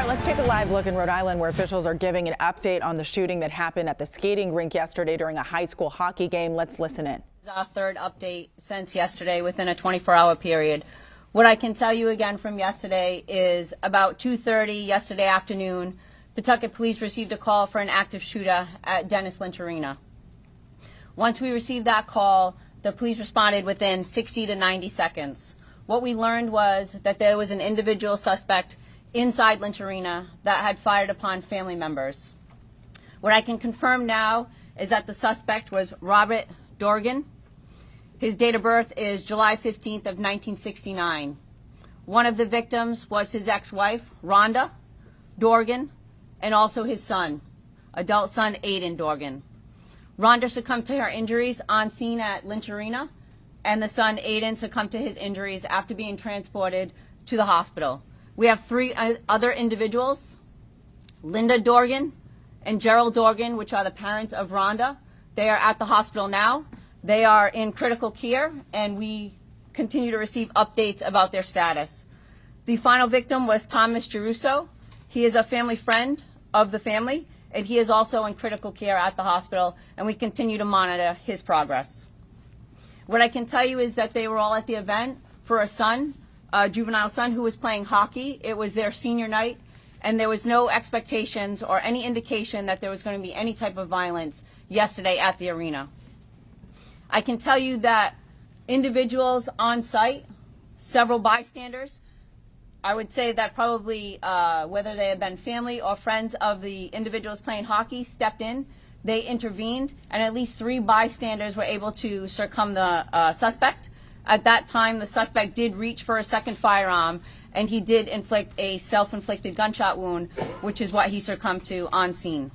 right, let's take a live look in Rhode Island where officials are giving an update on the shooting that happened at the skating rink yesterday during a high school hockey game. Let's listen in. This is our third update since yesterday within a 24-hour period. What I can tell you again from yesterday is about 2:30 yesterday afternoon, Pawtucket Police received a call for an active shooter at Dennis Lynch Arena. Once we received that call, the police responded within 60 to 90 seconds. What we learned was that there was an individual suspect inside Lynch Arena that had fired upon family members. What I can confirm now is that the suspect was Robert Dorgan. His date of birth is July 15th of 1969. One of the victims was his ex-wife, Rhonda Dorgan, and also his son, adult son Aiden Dorgan. Rhonda succumbed to her injuries on scene at Lynch Arena, and the son Aiden succumbed to his injuries after being transported to the hospital. We have three other individuals, Linda Dorgan and Gerald Dorgan, which are the parents of Rhonda. They are at the hospital now. They are in critical care, and we continue to receive updates about their status. The final victim was Thomas Geruso. He is a family friend of the family, and he is also in critical care at the hospital, and we continue to monitor his progress. What I can tell you is that they were all at the event for a son, a juvenile son who was playing hockey. It was their senior night, and there was no expectations or any indication that there was going to be any type of violence yesterday at the arena. I can tell you that individuals on site, several bystanders, I would say that probably whether they have been family or friends of the individuals playing hockey, stepped in. They intervened, and at least 3 bystanders were able to circum the suspect. At that time, the suspect did reach for a second firearm, and he did inflict a self-inflicted gunshot wound, which is what he succumbed to on scene.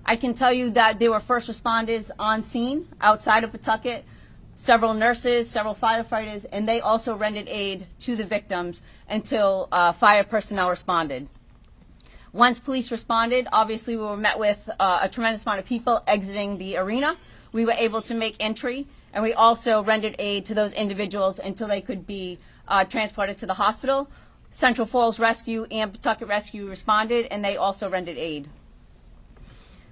I can tell you that there were first responders on scene outside of Pawtucket, several nurses, several firefighters, and they also rendered aid to the victims until fire personnel responded. Once police responded, obviously we were met with a tremendous amount of people exiting the arena. We were able to make entry, and we also rendered aid to those individuals until they could be transported to the hospital. Central Falls Rescue and Pawtucket Rescue responded, and they also rendered aid.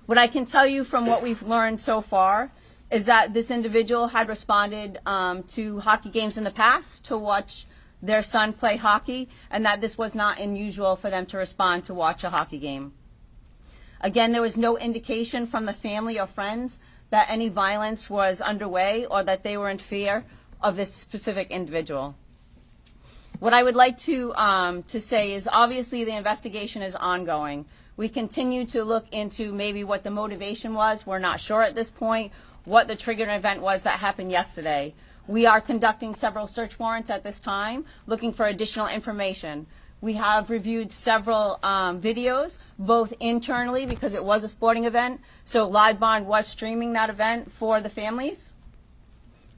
What I can tell you from what we've learned so far is that this individual had responded to hockey games in the past to watch their son play hockey, and that this was not unusual for them to respond to watch a hockey game. Again, there was no indication from the family or friends that any violence was underway or that they were in fear of this specific individual. What I would like to say is obviously the investigation is ongoing. We continue to look into maybe what the motivation was. We're not sure at this point what the triggering event was that happened yesterday. We are conducting several search warrants at this time, looking for additional information. We have reviewed several videos, both internally because it was a sporting event, so LiveBond was streaming that event for the families.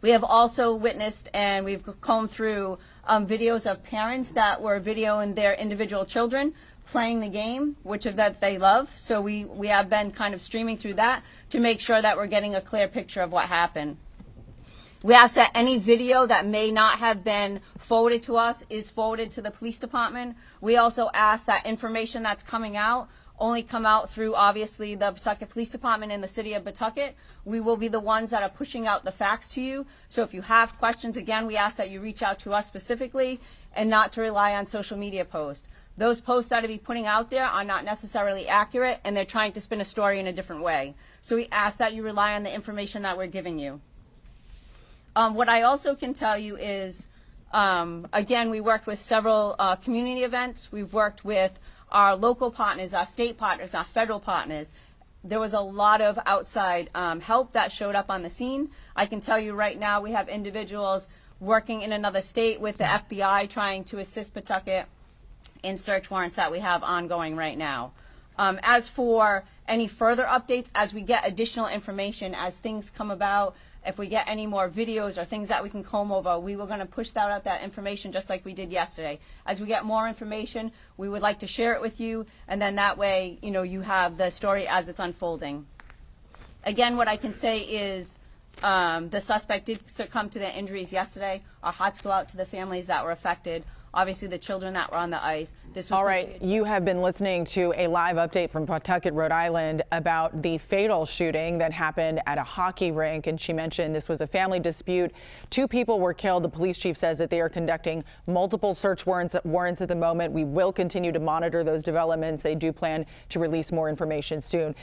We have also witnessed and we've combed through videos of parents that were videoing their individual children playing the game, which of that they love. So we have been kind of streaming through that to make sure that we're getting a clear picture of what happened. We ask that any video that may not have been forwarded to us is forwarded to the police department. We also ask that information that's coming out only come out through, obviously, the Pawtucket Police Department in the city of Pawtucket. We will be the ones that are pushing out the facts to you. So if you have questions, again, we ask that you reach out to us specifically and not to rely on social media posts. Those posts that are being putting out there are not necessarily accurate, and they're trying to spin a story in a different way. So we ask that you rely on the information that we're giving you. What I also can tell you is, again, we worked with several community events. We've worked with our local partners, our state partners, our federal partners. There was a lot of outside help that showed up on the scene. I can tell you right now we have individuals working in another state with the FBI trying to assist Pawtucket in search warrants that we have ongoing right now. As for any further updates, as we get additional information, as things come about, if we get any more videos or things that we can comb over, we were going to push out that information just like we did yesterday. As we get more information, we would like to share it with you, and then that way, you know, you have the story as it's unfolding. Again, what I can say is the suspect did succumb to their injuries yesterday. Our hearts go out to the families that were affected. obviously the children that were on the ice. This was All right, you have been listening to a live update from Pawtucket, Rhode Island about the fatal shooting that happened at a hockey rink, and she mentioned this was a family dispute. 2 people were killed. The police chief says that they are conducting multiple search warrants at the moment. We will continue to monitor those developments. They do plan to release more information soon.